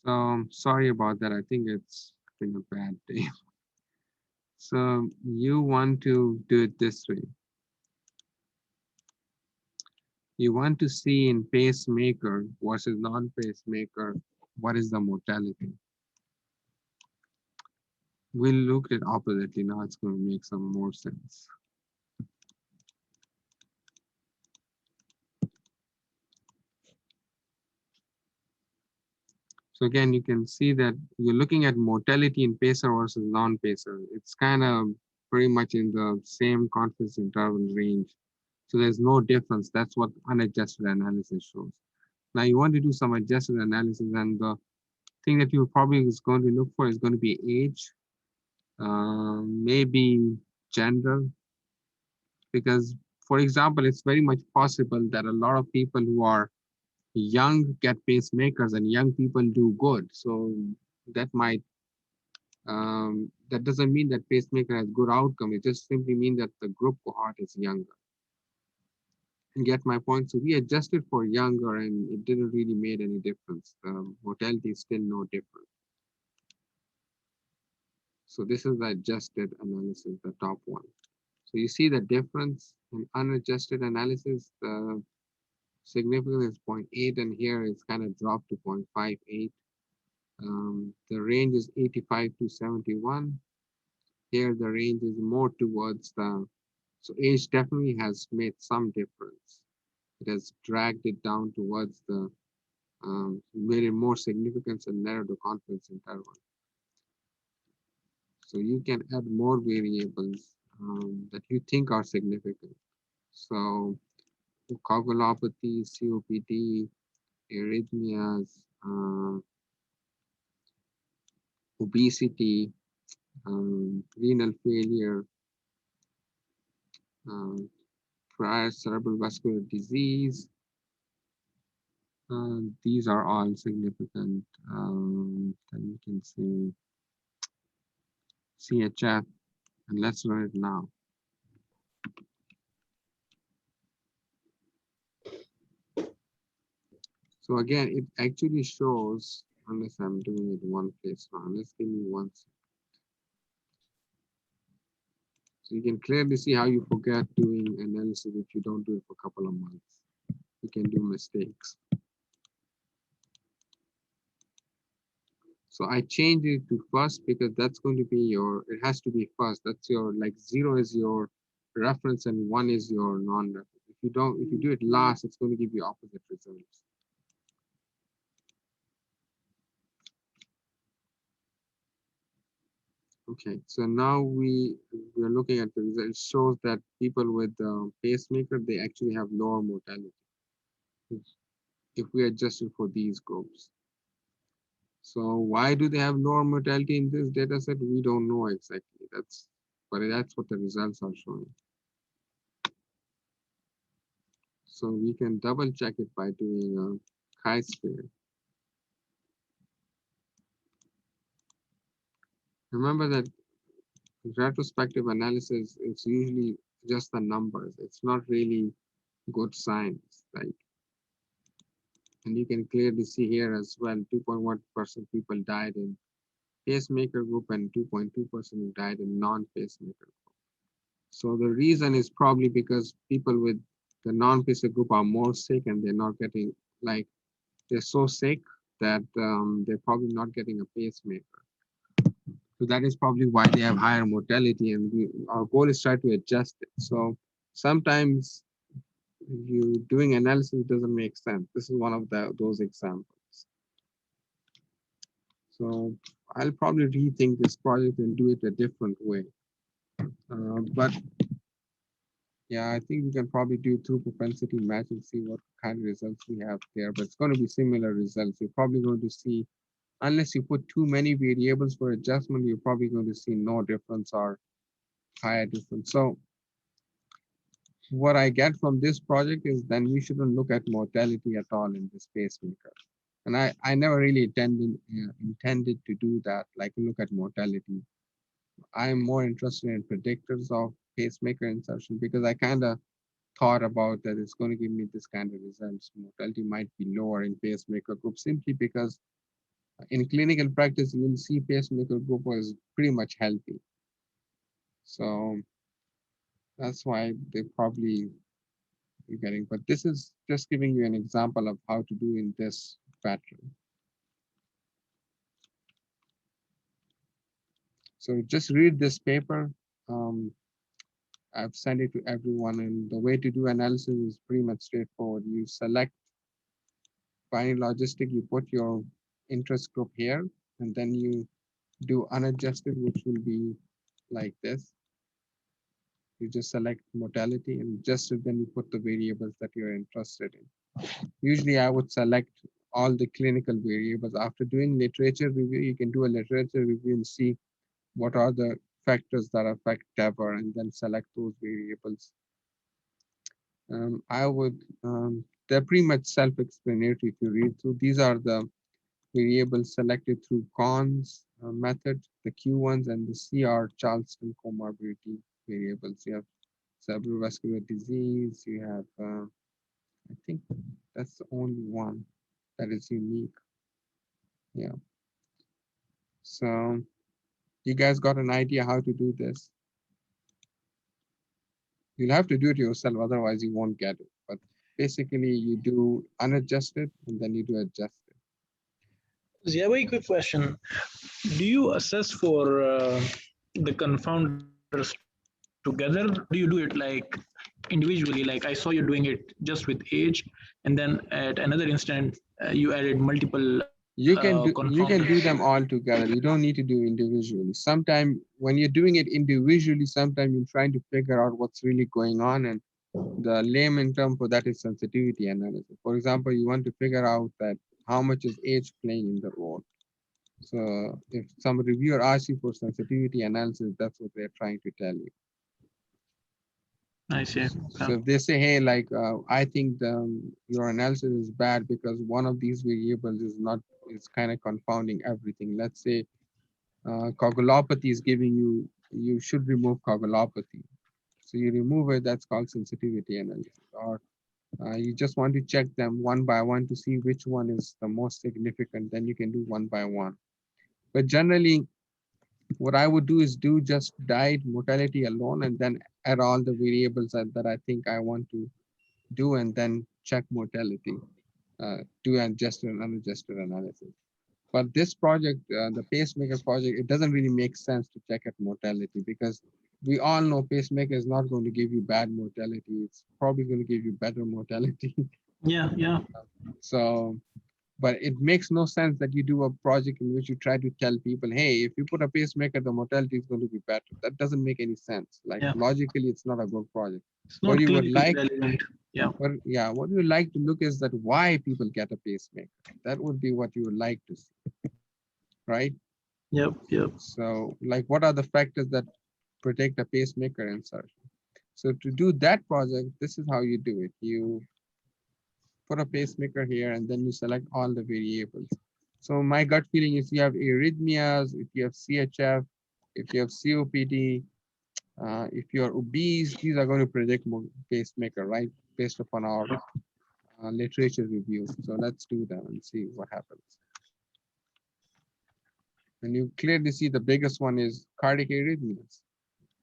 So sorry about that. I think it's been a bad day. So you want to do it this way. You want to see in pacemaker versus non-pacemaker, what is the mortality? We'll look at it oppositely. Now it's going to make some more sense. So again, you can see that you're looking at mortality in pacer versus non-pacer. It's kind of pretty much in the same confidence interval range. So there's no difference. That's what unadjusted analysis shows. Now you want to do some adjusted analysis, and the thing that you probably is going to look for is going to be age, maybe gender, because for example, it's very much possible that a lot of people who are young get pacemakers and young people do good. So that might that doesn't mean that pacemaker has good outcome. It just simply means that the group cohort is younger. And get my point. So we adjusted for younger, and it didn't really made any difference. The mortality is still no different. So this is the adjusted analysis, the top one. So you see the difference in unadjusted analysis. The significance is zero point 0.8, and here it's kind of dropped to 0.58. The range is 85 to 71. Here the range is more towards the, so age definitely has made some difference. It has dragged it down towards the, made it more significance and narrowed the confidence interval. So you can add more variables that you think are significant. So coagulopathy, COPD, arrhythmias, obesity, renal failure, um, prior cerebral vascular disease. These are all significant. Then you can see CHF, and let's run it now. So again, it actually shows, unless I'm doing it one place wrong, let's give me one second. So you can clearly see how you forget doing analysis if you don't do it for a couple of months. You can do mistakes. So I changed it to first because that's going to be your, it has to be first. That's your, like 0 is your reference and 1 is your non-reference. If you don't, if you do it last, it's going to give you opposite results. Okay, so now we're looking at the result. It shows that people with pacemaker, they actually have lower mortality if we adjust it for these groups. So why do they have lower mortality in this data set? We don't know exactly. But that's what the results are showing. So we can double check it by doing a chi-square. Remember that retrospective analysis is usually just the numbers. It's not really good science, right? And you can clearly see here as well, 2.1% people died in pacemaker group and 2.2% died in non-pacemaker group. So the reason is probably because people with the non-pacemaker group are more sick and they're not getting, like, they're so sick that they're probably not getting a pacemaker. So that is probably why they have higher mortality, and our goal is try to adjust it. So sometimes you doing analysis doesn't make sense. This is one of those examples. So I'll probably rethink this project and do it a different way. But yeah, I think we can probably do through propensity matching, see what kind of results we have there. But it's going to be similar results. You're probably going to see, unless you put too many variables for adjustment, you're probably going to see no difference or higher difference. So what I get from this project is then we shouldn't look at mortality at all in this pacemaker. And I never really intended to do that, like look at mortality. I'm more interested in predictors of pacemaker insertion because I kind of thought about that it's going to give me this kind of results. Mortality might be lower in pacemaker group simply because In clinical practice, you will see pacemaker group was pretty much healthy. So that's why they probably you're getting, but this is just giving you an example of how to do in this pattern. So just read this paper. Um, I've sent it to everyone, and the way to do analysis is pretty much straightforward. You select binary logistic, you put your interest group here, and then you do unadjusted, which will be like this. You just select mortality and adjusted, then you put the variables that you're interested in. Usually I would select all the clinical variables. After doing literature review, you can do a literature review and see what are the factors that affect TAVR and then select those variables. I would, they're pretty much self-explanatory if you read through. These are the variables selected through Conn's method, the Q ones, and the CR Charleston comorbidity variables. You have cerebrovascular disease, you have, I think that's the only one that is unique. Yeah. So you guys got an idea how to do this? You'll have to do it yourself, otherwise you won't get it. But basically you do unadjusted and then you do adjusted. Yeah, very quick question. Do you assess for the confounders together? Do you do it like individually? Like I saw you doing it just with age, and then at another instant, you added multiple You can confounders. do them all together. You don't need to do individually. Sometimes when you're doing it individually, sometimes you're trying to figure out what's really going on, and the layman term for that is sensitivity analysis. For example, you want to figure out that how much is age playing in the role. So if some reviewer asks you for sensitivity analysis, that's what they're trying to tell you. I see. So if they say, hey, like, I think your analysis is bad because one of these variables is not, is kind of confounding everything. Let's say coagulopathy is giving you, you should remove coagulopathy. So you remove it, that's called sensitivity analysis. Or you just want to check them one by one to see which one is the most significant, then you can do one by one. But generally, what I would do is do just diet mortality alone and then add all the variables that I think I want to do and then check mortality, do adjusted and unadjusted analysis. But this project, the pacemaker project, it doesn't really make sense to check at mortality because we all know pacemaker is not going to give you bad mortality. It's probably going to give you better mortality. Yeah, yeah, So, but it makes no sense that you do a project in which you try to tell people, hey, if you put a pacemaker, the mortality is going to be better. That doesn't make any sense. Like yeah. logically, it's not a good project. It's What not you would clinically like, relevant. Yeah. what you would like to look is that why people get a pacemaker. That would be what you would like to see, right? Yep, yep. So, like, what are the factors that predict a pacemaker insertion? So, to do that project, this is how you do it. You put a pacemaker here, and then you select all the variables. So, my gut feeling is you have arrhythmias, if you have CHF, if you have COPD, if you're obese, these are going to predict more pacemaker, right? Based upon our literature reviews. So, let's do that and see what happens. And you clearly see the biggest one is cardiac arrhythmias,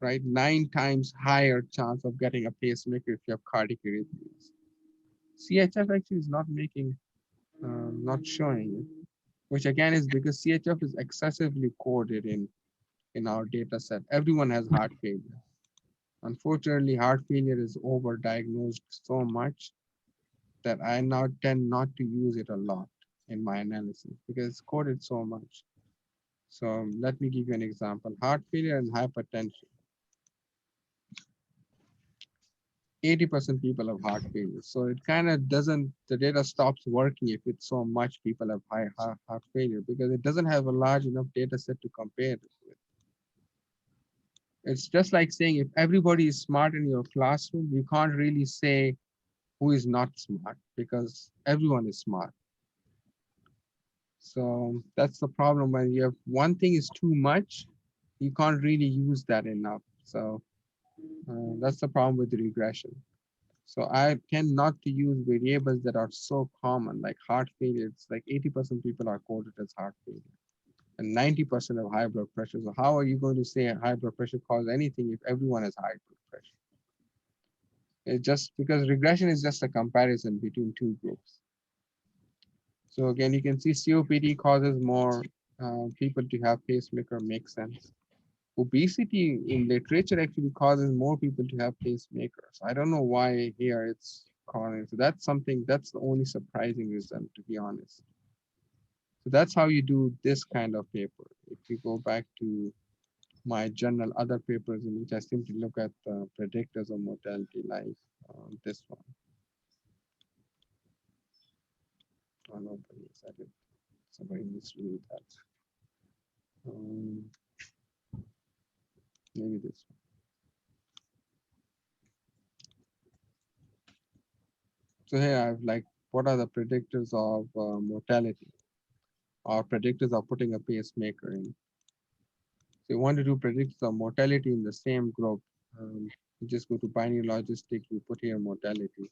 right? 9 times higher chance of getting a pacemaker if you have cardiac arrhythmias. CHF actually is not making, not showing it, which again is because CHF is excessively coded in our data set. Everyone has heart failure. Unfortunately, heart failure is overdiagnosed so much that I now tend not to use it a lot in my analysis because it's coded so much. So let me give you an example. Heart failure and hypertension. 80% people have heart failure. So it kind of doesn't, the data stops working if it's so much people have high heart failure because it doesn't have a large enough data set to compare it with. It's just like saying if everybody is smart in your classroom, you can't really say who is not smart because everyone is smart. So that's the problem when you have one thing is too much, you can't really use that enough. So that's the problem with the regression. So I tend not to use variables that are so common, like heart failure. It's like 80% people are coded as heart failure and 90% of high blood pressure. So how are you going to say high blood pressure causes anything if everyone has high blood pressure? It's just because regression is just a comparison between two groups. So again, you can see COPD causes more people to have pacemaker, makes sense. Obesity in literature actually causes more people to have pacemakers. I don't know why here it's causing. So that's something, that's the only surprising result, to be honest. So that's how you do this kind of paper. If you go back to my journal, other papers in which I simply look at the predictors of mortality, like this one. Oh, nobody said it. Somebody needs to read that. Um, maybe this one. So here I have like, what are the predictors of mortality or predictors of putting a pacemaker in? So you want to do predictors of mortality in the same group. You just go to binary logistic, you put here mortality.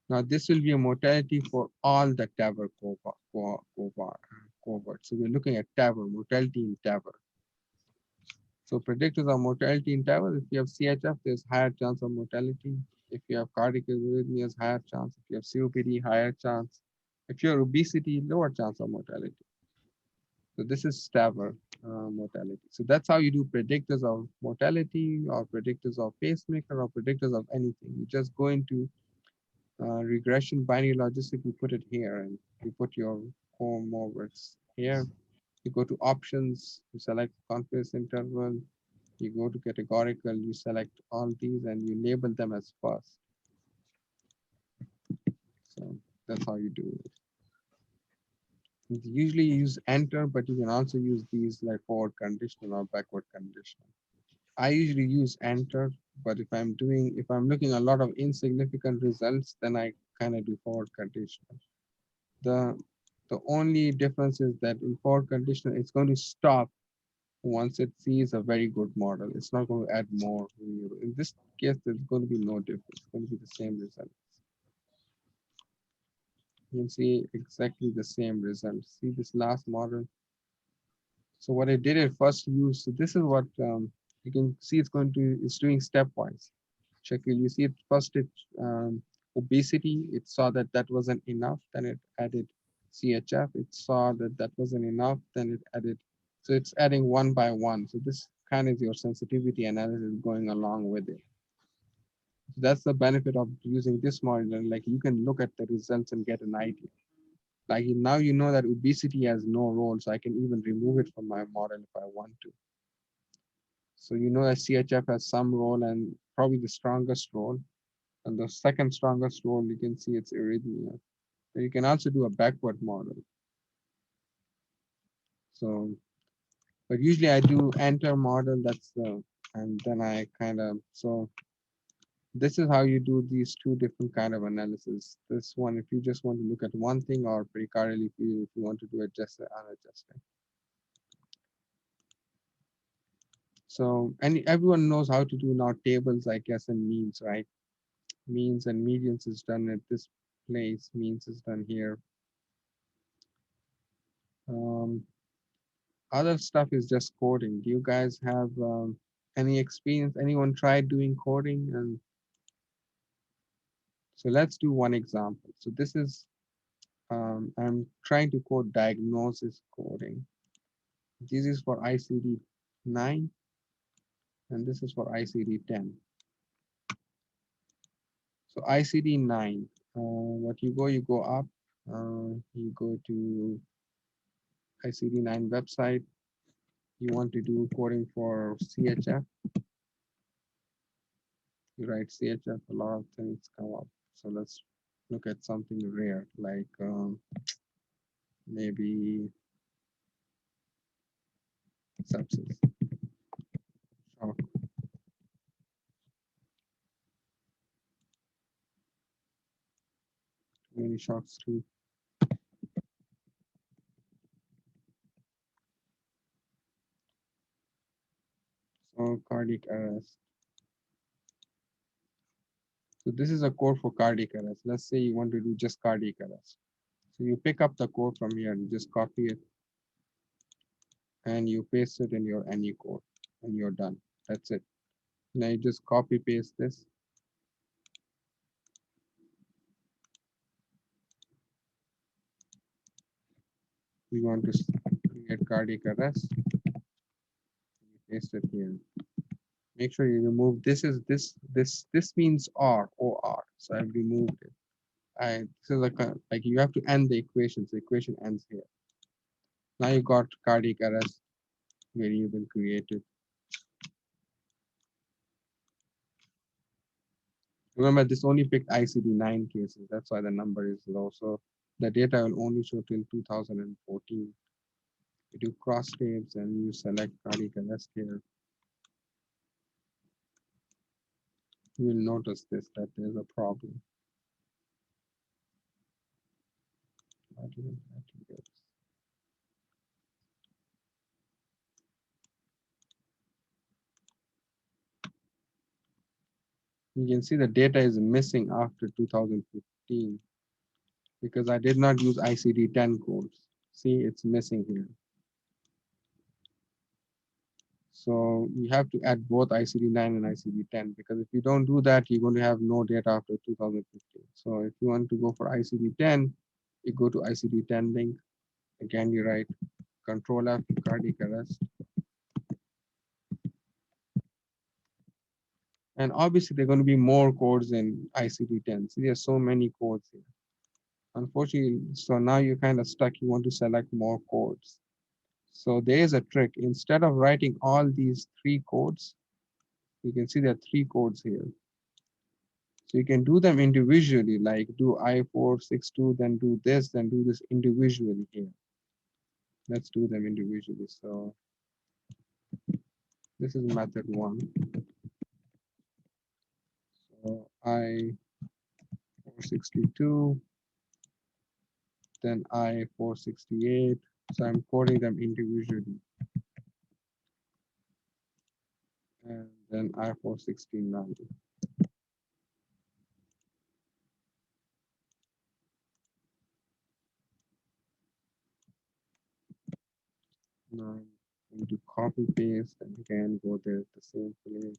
Now this will be a mortality for all the TAVR cohort. So we're looking at TAVR, mortality in TAVR. So predictors of mortality in TAVR, if you have CHF, there's higher chance of mortality. If you have cardiac arrhythmias, higher chance. If you have COPD, higher chance. If you have obesity, lower chance of mortality. So this is TAVR mortality. So that's how you do predictors of mortality or predictors of pacemaker or predictors of anything. You just go into regression binary logistic, you put it here and you put your cohorts here. You go to options, you select confidence interval, you go to categorical, you select all these and you label them as first. So that's how you do it. You usually use enter, but you can also use these like forward conditional or backward conditional. I usually use enter, but if I'm looking a lot of insignificant results, then I kind of do forward conditional. The the only difference is that in forward conditional, it's going to stop once it sees a very good model. It's not going to add more. In this case, there's going to be no difference. It's going to be the same result. You can see exactly the same result. See this last model. So what I did at first use, so this is what you can see it's doing stepwise. Check it, you see it first obesity, it saw that that wasn't enough, then it added CHF, it saw that that wasn't enough, then it added, so it's adding one by one. So this kind of is your sensitivity analysis going along with it. So that's the benefit of using this model, like you can look at the results and get an idea. Like now you know that obesity has no role, so I can even remove it from my model if I want to. So you know that CHF has some role and probably the strongest role. And the second strongest role, you can see it's arrhythmia. And you can also do a backward model. So, but usually I do enter model, and then I kind of, so this is how you do these two different kind of analysis. This one, if you just want to look at one thing, or pericardial, if you want to do adjusted, unadjusted. So, and everyone knows how to do now tables, I guess, and means, right? Means and medians is done at this place, means is done here. Um, Other stuff is just coding. Do you guys have any experience? Anyone tried doing coding? And so let's do one example. So this is, I'm trying to code diagnosis coding. This is for ICD 9, and this is for ICD 10. So ICD 9, what you go up, you go to ICD 9 website. You want to do coding for CHF. You write CHF, a lot of things come up. So let's look at something rare, like maybe sepsis, shock, too many shocks too. So cardiac arrest. So this is a code for cardiac arrest. Let's say you want to do just cardiac arrest. So you pick up the code from here and just copy it and you paste it in your any code and you're done. That's it. Now you just copy paste this. We want to create cardiac arrest. Paste it here. Make sure you remove this means or. So I've removed it. This is like you have to end the equation. So the equation ends here. Now you got cardiac arrest variable created. Remember, this only picked ICD-9 cases. That's why the number is low. So the data will only show till 2014. You do cross tabs and you select cardiac arrest here. You will notice this, that there's a problem. You can see the data is missing after 2015 because I did not use ICD-10 codes. See, it's missing here. So you have to add both ICD-9 and ICD-10 because if you don't do that, you're going to have no data after 2015. So if you want to go for ICD-10, you go to ICD-10 link. Again, you write Control F, cardiac arrest. And obviously, there are going to be more codes in ICD-10. See, there's so many codes here. Unfortunately, so now you're kind of stuck. You want to select more codes. So there is a trick. Instead of writing all these three codes, you can see there are three codes here. So you can do them individually, like do I462, then do this individually here. Let's do them individually. So this is method one. So I462, then I468. So I'm coding them individually. And then I469. Now I'm going to copy paste and again go there at the same place.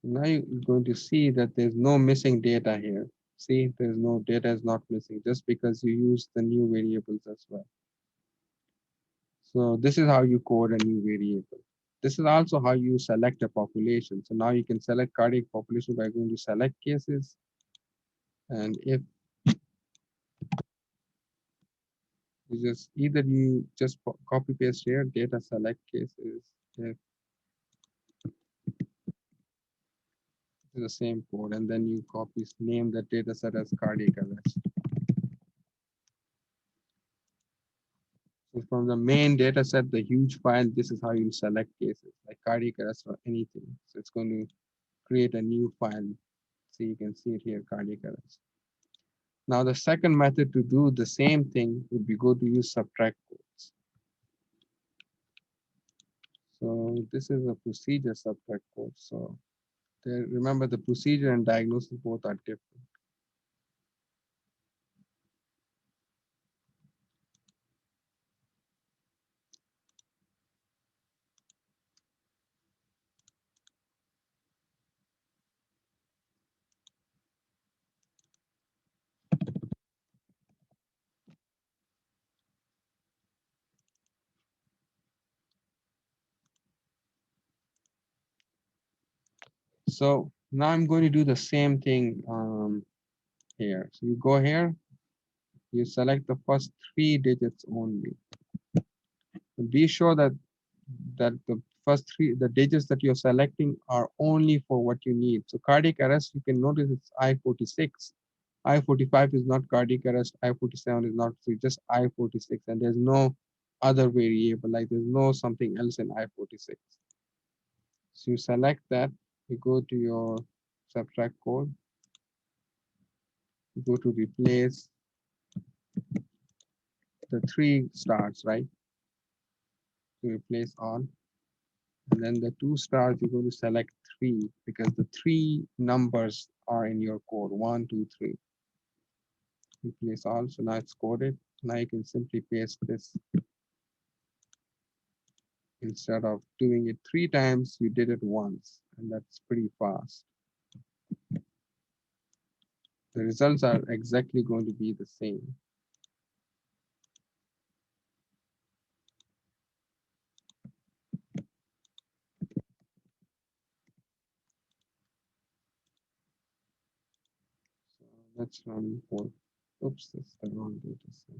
Now you're going to see that there's no missing data here. See, there's no data is not missing just because you use the new variables as well. So this is how you code a new variable. This is also how you select a population. So now you can select cardiac population by going to select cases. And if you just either you just copy paste here, data select cases. If it's the same code, and then you copy name the data set as cardiac arrest. So from the main data set, the huge file, this is how you select cases like cardiac arrest or anything. So it's going to create a new file. So you can see it here, cardiac arrest. Now the second method to do the same thing would be go to use subtract codes. So this is a procedure subtract code. So there, remember the procedure and diagnosis both are different. So now I'm going to do the same thing here. So you go here, you select the first three digits only. Be sure that the first three, the digits that you're selecting are only for what you need. So cardiac arrest, you can notice it's I46. I45 is not cardiac arrest, I47 is not, so just I46, and there's no other variable, like there's no something else in I46. So you select that, you go to your subtract code, You go to replace the 3 stars, right? To replace all. And then the 2 stars, you're going to select 3 because the 3 numbers are in your code 1, 2, 3. Replace all. So now it's coded. Now you can simply paste this. Instead of doing it 3 times, you did it once, and that's pretty fast. The results are exactly going to be the same. So let's run for, oops, that's the wrong data set.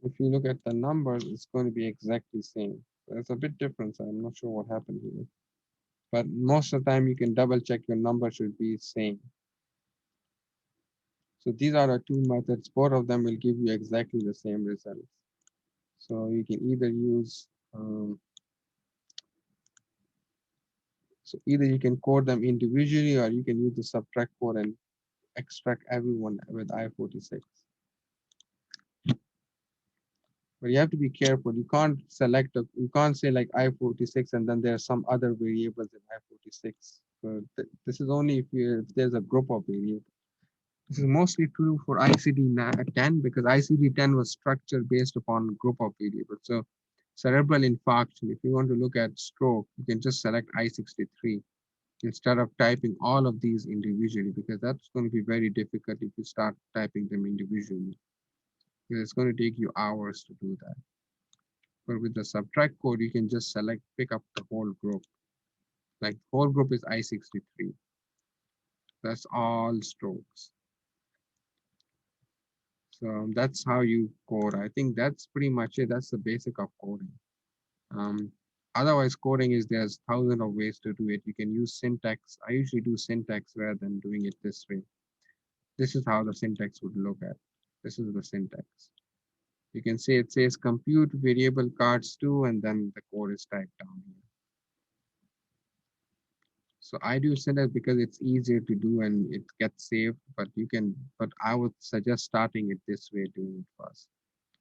If you look at the numbers, it's going to be exactly same. There's a bit different. So I'm not sure what happened here. But most of the time you can double check your number should be same. So these are the 2 methods. Both of them will give you exactly the same results. So you can either use, so either you can code them individually or you can use the subtract code and extract everyone with I46. But you have to be careful. You can't select you can't say like I46 and then there are some other variables in I46. So this is only if there's a group of variables. This is mostly true for ICD-10 because ICD-10 was structured based upon a group of variables. So cerebral infarction, if you want to look at stroke, you can just select I63 instead of typing all of these individually because that's going to be very difficult if you start typing them individually. Because it's going to take you hours to do that. But with the subtract code, you can just pick up the whole group. Like whole group is I63. That's all strokes. So that's how you code. I think that's pretty much it. That's the basic of coding. Um, Otherwise, coding is there's thousands of ways to do it. You can use syntax. I usually do syntax rather than doing it this way. This is how the syntax would look at. This is the syntax. You can say it says compute variable cards to, and then the code is typed down here. So I do syntax because it's easier to do and it gets saved, but I would suggest starting it this way, doing it first.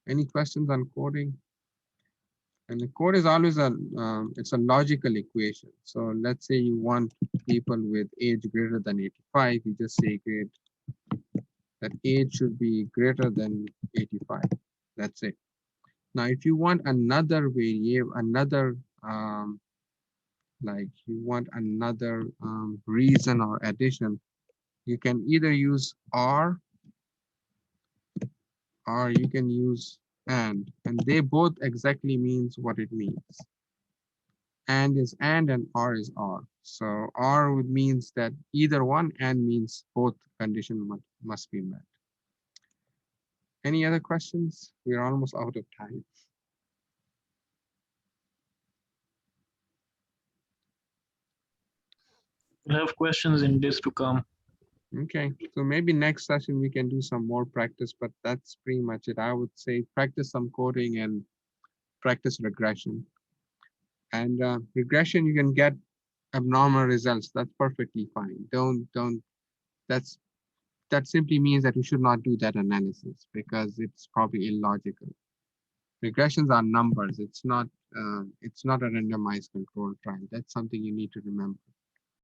Any questions on coding? And the code is always it's a logical equation. So let's say you want people with age greater than 85, you just say great, that age should be greater than 85. That's it. Now, if you want another variable, like you want another reason or addition, you can either use or you can use and they both exactly means what it means. And is and R is R. So R would means that either one and means both condition must be met. Any other questions? We're almost out of time. We'll have questions in days to come. Okay, so maybe next session we can do some more practice, but that's pretty much it. I would say practice some coding and practice regression. And regression, you can get abnormal results. That's perfectly fine. That's that simply means that you should not do that analysis because it's probably illogical. Regressions are numbers. It's not a randomized control trial. That's something you need to remember.